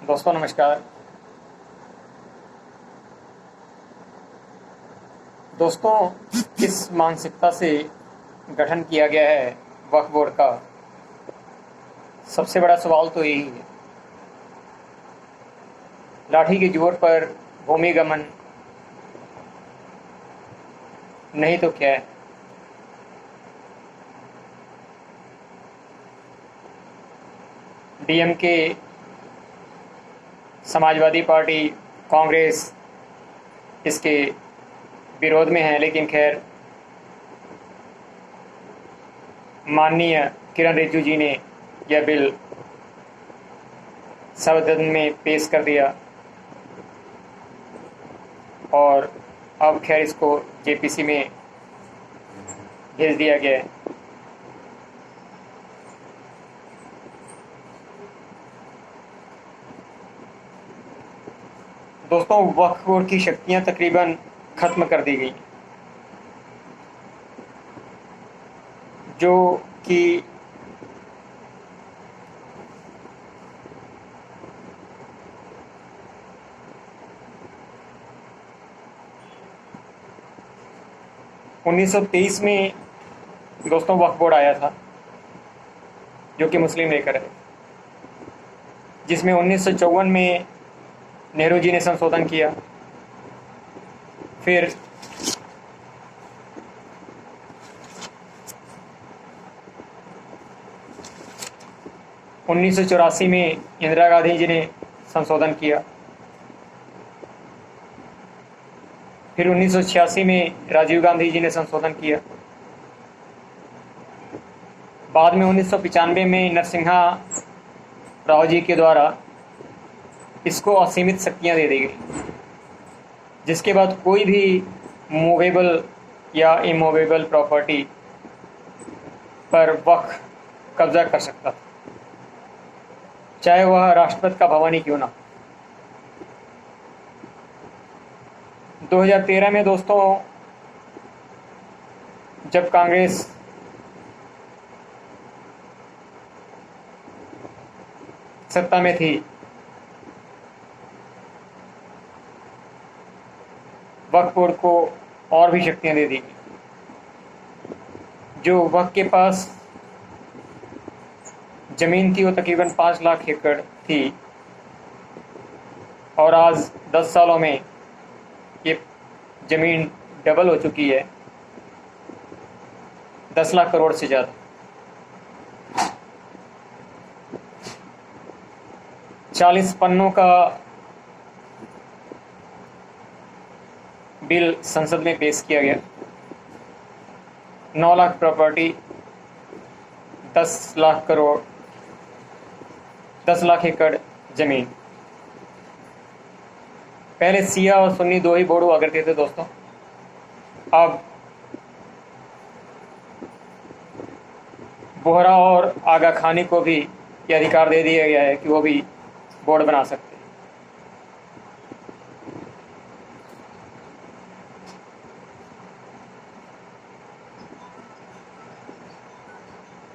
दोस्तों नमस्कार। दोस्तों, किस मानसिकता से गठन किया गया है वक्फ बोर्ड का? सबसे बड़ा सवाल तो यही है। लाठी के जोर पर भूमि गमन नहीं तो क्या है? डीएमके, समाजवादी पार्टी, कांग्रेस इसके विरोध में है, लेकिन खैर माननीय किरण रिजिजू जी ने यह बिल सदन में पेश कर दिया और अब खैर इसको जेपीसी में भेज दिया गया है। दोस्तों, वक्फ बोर्ड की शक्तियां तकरीबन खत्म कर दी गई, जो कि उन्नीस सौ तेईस में दोस्तों वक्फ बोर्ड आया था, जो कि मुस्लिम लेकर है, जिसमें 1954 में नेहरू जी ने संशोधन किया। फिर 1984 में इंदिरा गांधी जी ने संशोधन किया। फिर 1986 में राजीव गांधी जी ने संशोधन किया। बाद में 1995 में नरसिम्हा राव जी के द्वारा इसको असीमित शक्तियां दे दी गई, जिसके बाद कोई भी मूवेबल या इमूवेबल प्रॉपर्टी पर वक्फ कब्जा कर सकता था, चाहे वह राष्ट्रपति का भवन ही क्यों ना। 2013 में दोस्तों, जब कांग्रेस सत्ता में थी, वक्फ बोर्ड को और भी शक्तियां दे दी। जो वक्फ के पास जमीन थी वो तकरीबन 5 लाख एकड़ थी, और आज 10 सालों में ये जमीन डबल हो चुकी है, 10 लाख करोड़ से ज़्यादा। 40 पन्नों का बिल संसद में पेश किया गया। 9 लाख प्रॉपर्टी, 10 लाख करोड़, 10 लाख एकड़ जमीन। पहले सिया और सुन्नी दो ही बोर्ड हुआ करते थे दोस्तों। अब बोहरा और आगा खानी को भी ये अधिकार दे दिया गया है कि वो भी बोर्ड बना सकते हैं।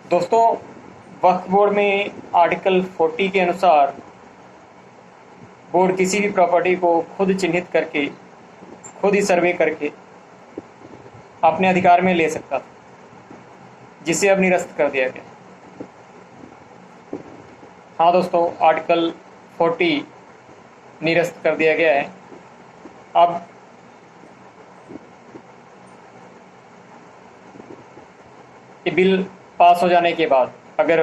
दोस्तों, वक्फ बोर्ड में आर्टिकल 40 के अनुसार बोर्ड किसी भी प्रॉपर्टी को खुद चिन्हित करके, खुद ही सर्वे करके अपने अधिकार में ले सकता था, जिसे अब निरस्त कर दिया गया। हाँ दोस्तों, आर्टिकल 40 निरस्त कर दिया गया है। अब ये बिल पास हो जाने के बाद अगर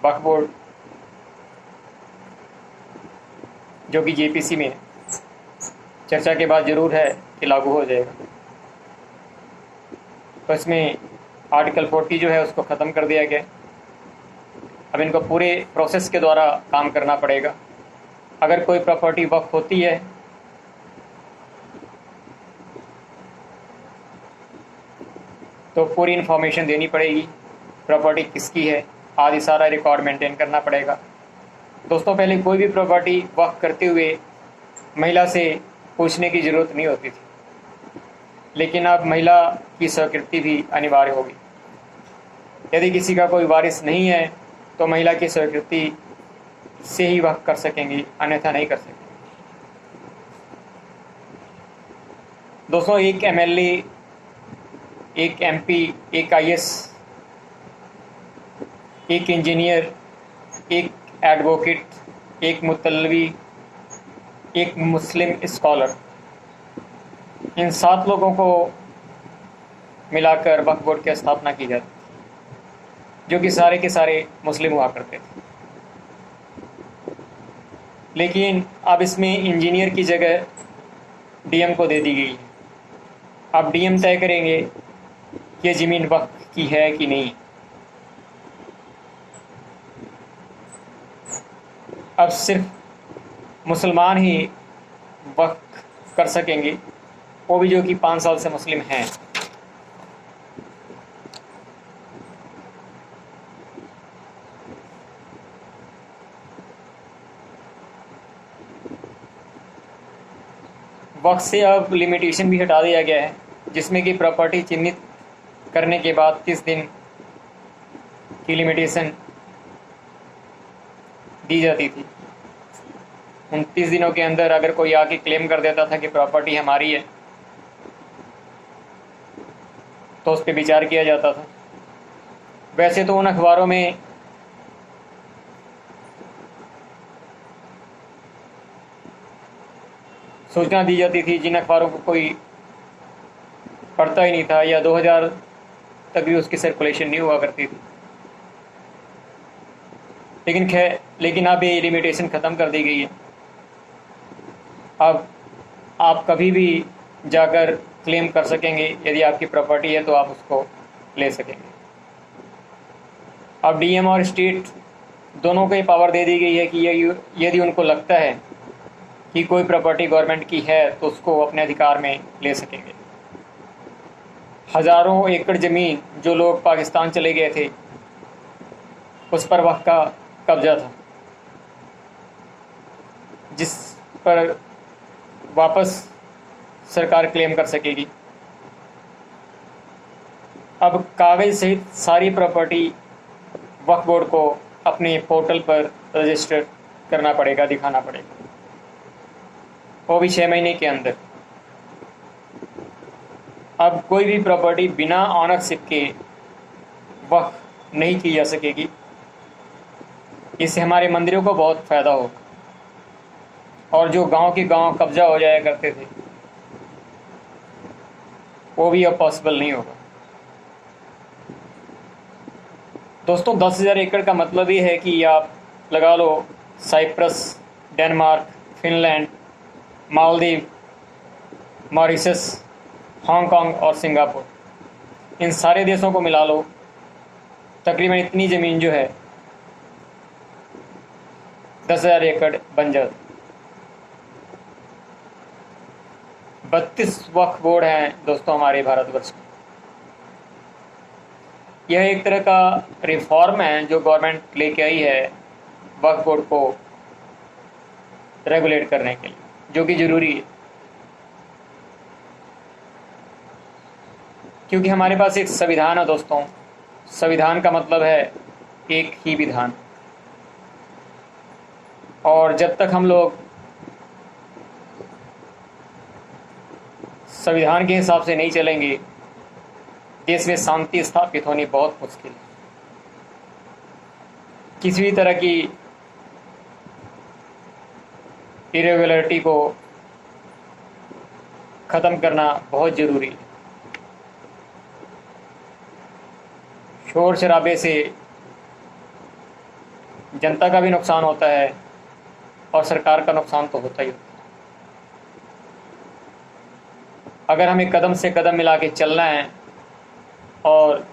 वक्फ बोर्ड, जो कि जेपीसी में चर्चा के बाद ज़रूर है कि लागू हो जाएगा, तो इसमें आर्टिकल 40 जो है उसको ख़त्म कर दिया गया। अब इनको पूरे प्रोसेस के द्वारा काम करना पड़ेगा। अगर कोई प्रॉपर्टी वक्फ होती है तो पूरी इन्फॉर्मेशन देनी पड़ेगी, प्रॉपर्टी किसकी है आदि सारा रिकॉर्ड मेंटेन करना पड़ेगा। दोस्तों, पहले कोई भी प्रॉपर्टी वक्फ करते हुए महिला से पूछने की ज़रूरत नहीं होती थी, लेकिन अब महिला की स्वीकृति भी अनिवार्य होगी। यदि किसी का कोई वारिस नहीं है तो महिला की स्वीकृति से ही वह कर सकेंगे, अन्यथा नहीं कर सकेंगे। दोस्तों, एक एमएलए, एक एमपी, एक आईएएस, एक इंजीनियर, एक एडवोकेट, एक मुतल्लवी, एक मुस्लिम स्कॉलर, इन 7 लोगों को मिलाकर वक्फ बोर्ड की स्थापना की जाती, जो कि सारे के सारे मुस्लिम हुआ करते थे। लेकिन अब इसमें इंजीनियर की जगह डीएम को दे दी गई है। अब डीएम तय करेंगे कि ज़मीन वक्फ की है कि नहीं। अब सिर्फ मुसलमान ही वक्फ कर सकेंगे, वो भी जो कि 5 साल से मुस्लिम हैं। वक्त से अब लिमिटेशन भी हटा दिया गया है, जिसमें कि प्रॉपर्टी चिन्हित करने के बाद 30 दिन की लिमिटेशन दी जाती थी। उन 30 दिनों के अंदर अगर कोई आके क्लेम कर देता था कि प्रॉपर्टी हमारी है, तो उस पर विचार किया जाता था। वैसे तो उन अखबारों में सूचना दी जाती थी जिन अखबारों को कोई पढ़ता ही नहीं था, या 2000 तक भी उसकी सर्कुलेशन नहीं हुआ करती थी। लेकिन अब ये लिमिटेशन ख़त्म कर दी गई है। अब आप कभी भी जाकर क्लेम कर सकेंगे, यदि आपकी प्रॉपर्टी है तो आप उसको ले सकेंगे। अब डीएम और स्टेट दोनों को ये पावर दे दी गई है कि यदि उनको लगता है कि कोई प्रॉपर्टी गवर्नमेंट की है तो उसको अपने अधिकार में ले सकेंगे। हज़ारों एकड़ ज़मीन जो लोग पाकिस्तान चले गए थे, उस पर वक़्त का कब्जा था, जिस पर वापस सरकार क्लेम कर सकेगी। अब कागज़ सहित सारी प्रॉपर्टी वक्फ बोर्ड को अपने पोर्टल पर रजिस्टर करना पड़ेगा, दिखाना पड़ेगा, वो भी 6 महीने के अंदर। अब कोई भी प्रॉपर्टी बिना ऑनरशिप के वक्फ नहीं की जा सकेगी। इससे हमारे मंदिरों को बहुत फ़ायदा होगा, और जो गांव के गांव कब्जा हो जाया करते थे, वो भी अब पॉसिबल नहीं होगा। दोस्तों, 10,000 एकड़ का मतलब ये है कि आप लगा लो Cyprus, Denmark, Finland, Maldives, Mauritius, Hong Kong और सिंगापुर, इन सारे देशों को मिला लो, तकरीबन इतनी ज़मीन जो है 10,000 एकड़ बन जाती। 32 वक्फ बोर्ड हैं दोस्तों हमारे भारतवर्ष में। यह एक तरह का रिफॉर्म है जो गवर्नमेंट लेके आई है वक्फ बोर्ड को रेगुलेट करने के लिए, जो कि ज़रूरी है, क्योंकि हमारे पास एक संविधान है दोस्तों। संविधान का मतलब है एक ही विधान, और जब तक हम लोग संविधान के हिसाब से नहीं चलेंगे, देश में शांति स्थापित होनी बहुत मुश्किल है। किसी भी तरह की इरेगुलरिटी को ख़त्म करना बहुत ज़रूरी है। शोर शराबे से जनता का भी नुकसान होता है और सरकार का नुकसान तो होता ही होता है। अगर हमें कदम से कदम मिला के चलना है और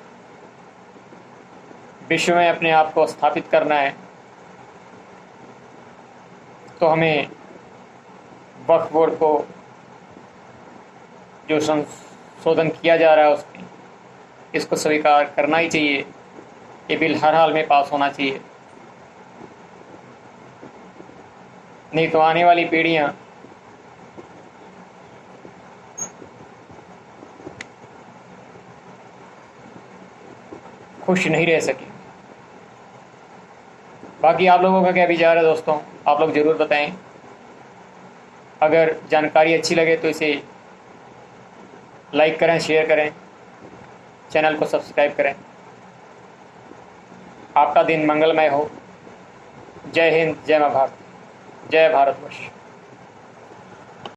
विश्व में अपने आप को स्थापित करना है, तो हमें वक्फ बोर्ड को जो संशोधन किया जा रहा है उसमें इसको स्वीकार करना ही चाहिए। ये बिल हर हाल में पास होना चाहिए, नहीं तो आने वाली पीढ़ियां खुश नहीं रह सकें। बाकी आप लोगों का क्या विचार है दोस्तों, आप लोग ज़रूर बताएं। अगर जानकारी अच्छी लगे तो इसे लाइक करें, शेयर करें, चैनल को सब्सक्राइब करें। आपका दिन मंगलमय हो। जय हिंद, जय मां भारत, जय भारतवर्ष।